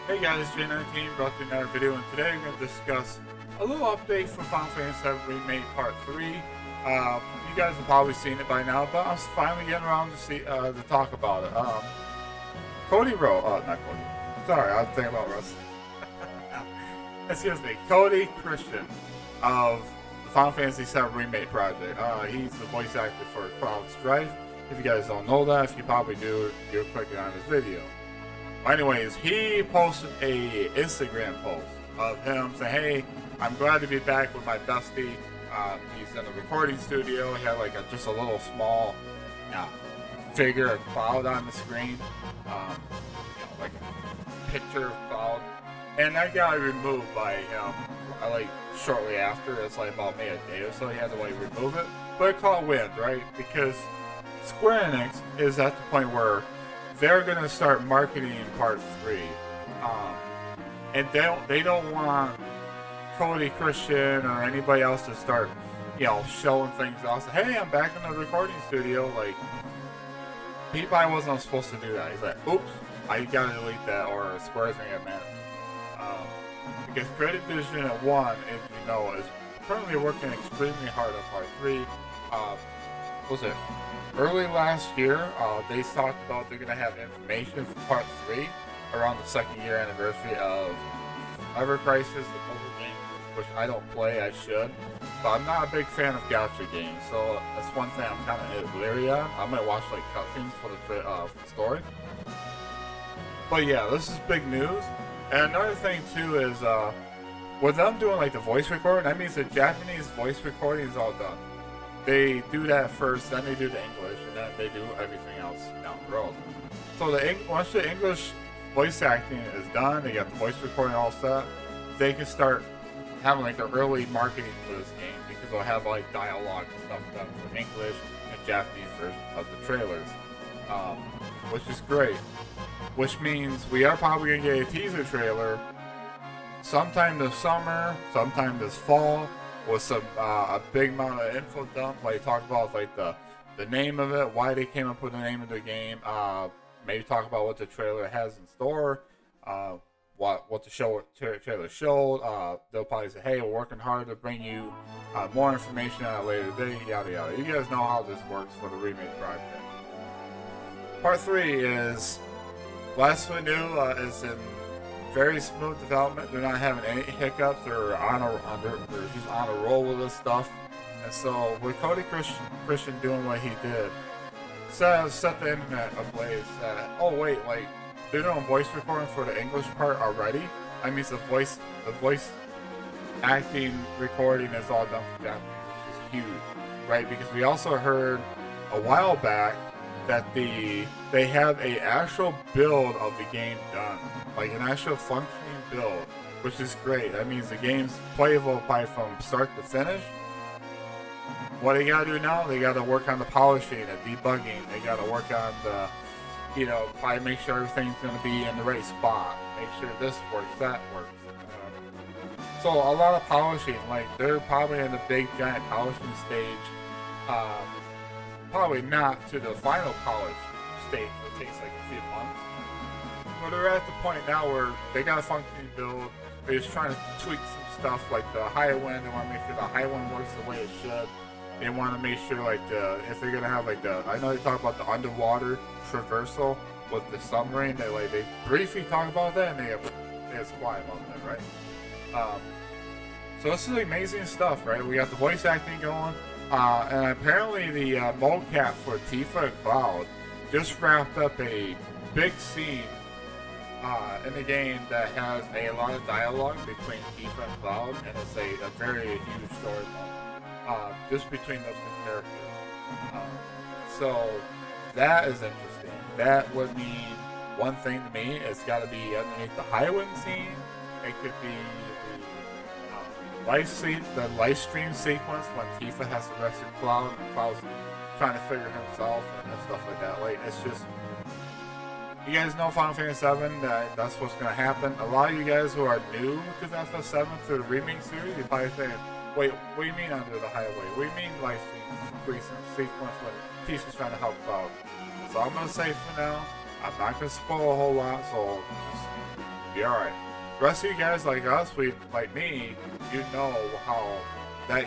Hey guys, J19 brought you another video, and today we're going to discuss a little update for Final Fantasy VII Remake Part 3. You guys have probably seen it by now, but I'm finally getting around to talk about it. Cody wrote, not Cody, sorry, I was thinking about Russ. Excuse me, Cody Christian of the Final Fantasy VII Remake project. He's the voice actor for Cloud Strife. If you guys don't know that, if you probably do, you're clicking on this video. Anyways, he posted a Instagram post of him saying, "Hey, I'm glad to be back with my bestie. He's in the recording studio. He had like just a little small figure of Cloud on the screen, like a picture of Cloud, and that got removed by him. Like shortly after, it's like about maybe a day or so. He had to like remove it, but it caught wind, right? Because Square Enix is at the point where they're gonna start marketing Part 3, and they don't want Cody Christian or anybody else to start, showing things off. Say, hey, I'm back in the recording studio. Like, he probably wasn't supposed to do that. He's like, oops, I gotta delete that, or Square's gonna get mad. Because Creative Vision at 1, as you know, is currently working extremely hard on Part 3. Was it early last year? They talked about they're gonna have information for Part 3 around the 2nd year anniversary of Ever Crisis, the mobile game, which I don't play. I should, but I'm not a big fan of gacha games, so that's one thing I'm kind of leery on. I might watch like cutscenes for the story. But yeah, this is big news. And another thing too is with them doing like the voice recording, that means the Japanese voice recording is all done. They do that first, then they do the English, and then they do everything else down the road. So once the English voice acting is done, they got the voice recording all set, they can start having like the early marketing for this game, because they'll have like dialogue and stuff done for English and Japanese versions of the trailers, which is great. Which means we are probably gonna get a teaser trailer sometime this summer, sometime this fall, with some a big amount of info dump, like talk about like the name of it, why they came up with the name of the game, maybe talk about what the trailer has in store, what the trailer showed. They'll probably say, hey, we're working hard to bring you more information at a later date, yada yada. You guys know how this works for the remake project. Part 3 is last we knew is in very smooth development. They're not having any hiccups. They're just on a roll with this stuff. And so with Cody Christian doing what he did, set the internet ablaze. Oh wait, like they're doing voice recording for the English part already. I mean, the voice acting recording is all done for Japanese, which is huge, right? Because we also heard a while back that they have a actual build of the game done, like an actual functioning build, which is great. That means the game's playable probably from start to finish. What they gotta do now, they gotta work on the polishing and debugging. They gotta work on the, probably make sure everything's gonna be in the right spot. Make sure this works, that works. So a lot of polishing, like they're probably in the big giant polishing stage. Probably not to the final polish stage, it takes like a few months. But they're at the point now where they got a functioning build. They're just trying to tweak some stuff, like the high wind. They want to make sure the high wind works the way it should. They want to make sure, like, if they're gonna have like I know they talk about the underwater traversal with the submarine. They briefly talk about that, and it's quiet about that, right? So this is amazing stuff, right? We got the voice acting going. And apparently the Mocap for Tifa and Cloud just wrapped up a big scene in the game that has a lot of dialogue between Tifa and Cloud, and it's a very huge story moment just between those two characters. So that is interesting. That would mean one thing to me. It's got to be underneath the Highwind scene. It could be the live stream sequence when Tifa has to rescue Cloud and Cloud's trying to figure himself and stuff like that. Like, it's just, you guys know Final Fantasy VII, that's what's going to happen. A lot of you guys who are new to FF7 through the remake series, you're probably saying, wait, what do you mean under the highway? What do you mean live stream sequence when Tifa's trying to help Cloud? So I'm going to say for now, I'm not going to spoil a whole lot, so just be be alright. The rest of you guys like us, like me, you know how that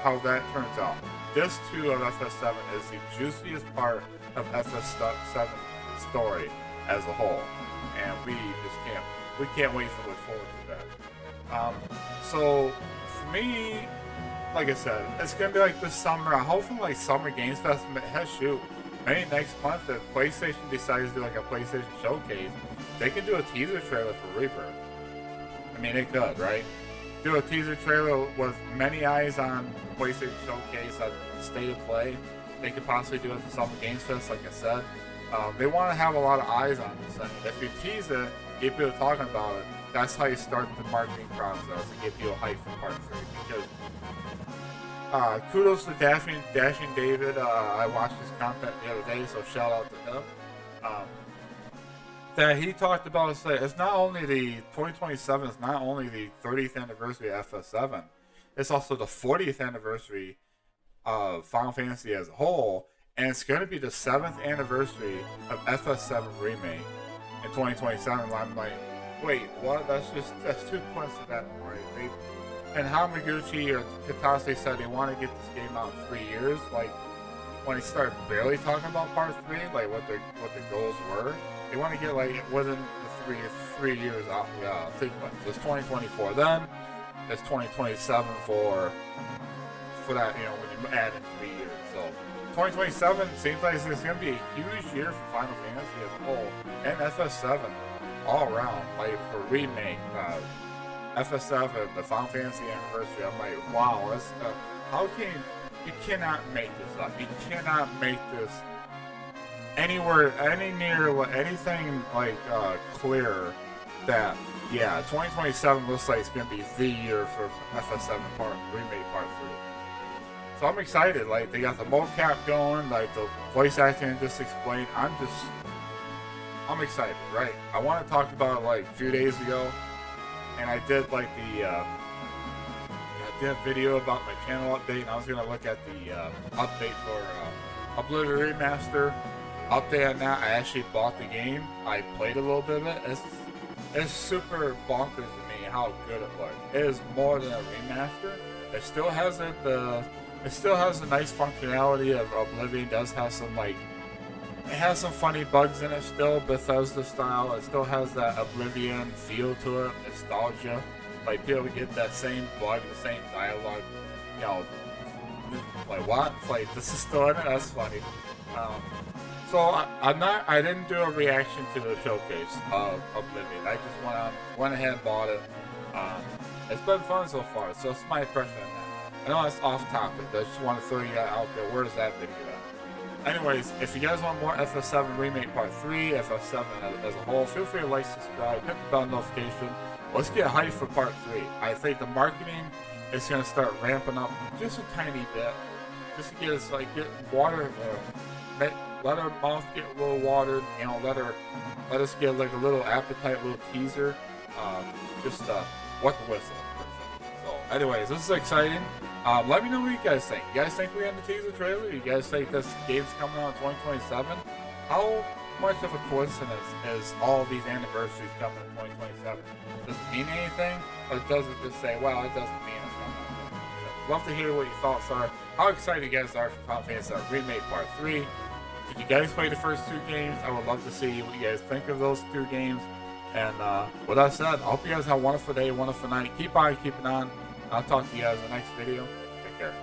how that turns out. This 2 of FF7 is the juiciest part of FF7 story as a whole, and we can't wait to look forward to that. So for me, like I said, it's gonna be like this summer. I'm hoping like Summer Games Fest. Shoot, maybe next month if PlayStation decides to do like a PlayStation showcase, they can do a teaser trailer for Rebirth. I mean, it could, right? Do a teaser trailer with many eyes on PlayStation Showcase at State of Play. They could possibly do it at the Summer Games Fest, like I said. They want to have a lot of eyes on this. I mean, if you tease it, get people talking about it, that's how you start the marketing process and get people hyped for Part 3. Because kudos to Dashing David. I watched his content the other day, so shout out to him. That he talked about it's not only the 2027 is not only the 30th anniversary of FF7, it's also the 40th anniversary of Final Fantasy as a whole, and it's going to be the 7th anniversary of FF7 Remake in 2027. I'm like, wait, what? That's too coincidental, right? And Hamaguchi or Katase said they want to get this game out in 3 years. Like when they started barely talking about Part 3, like what the goals were. They want to get like within the three years out sequence. It's 2024 then. It's 2027 for that, you know, when you add in 3 years. So 2027 seems like it's going to be a huge year for Final Fantasy as a whole and FF7 all around. Like for remake, FF7, the Final Fantasy anniversary. I'm like, wow, that's how can you cannot make this up? You cannot make this anything like clearer that 2027 looks like it's gonna be the year for FF7 remake part 3. So I'm excited. Like they got the mocap going, like the voice acting I just explained. I'm excited, right? I want to talk about it like a few days ago, and I did like I did a video about my channel update, and I was gonna look at the update for Oblivion Remaster. Update on that, I actually bought the game. I played a little bit of it. It's super bonkers to me how good it was. It is more than a remaster. It still has the nice functionality of Oblivion. It does have some it has some funny bugs in it still, Bethesda style. It still has that Oblivion feel to it, nostalgia. Like people get that same bug, the same dialogue. You know, like what? Like this is still in it. That's funny. So I didn't do a reaction to the showcase of Oblivion. I just went ahead and bought it. It's been fun so far. So it's my impression on that. I know that's off topic. I just want to throw you out there. Where's that video at? Anyways, if you guys want more FF7 Remake Part 3, FF7 as a whole, feel free to like, subscribe, hit the bell notification. Let's get hyped for Part 3. I think the marketing is going to start ramping up just a tiny bit. Just to get us, get water, let our mouth get a little watered, you know, let us get like a little appetite, a little teaser. What the whistle. So, anyways, this is exciting. Let me know what you guys think. You guys think we're in the teaser trailer? You guys think this game's coming out in 2027? How much of a coincidence is all these anniversaries coming in 2027? Does it mean anything? Or does it just say, well, it doesn't mean it's coming out in 2027? Love to hear what your thoughts are. How excited you guys are for Final Fantasy Remake Part 3. Did you guys play the first 2 games? I would love to see what you guys think of those 2 games. And with that said, I hope you guys have a wonderful day, wonderful night. Keep on keeping on. I'll talk to you guys in the next video. Take care.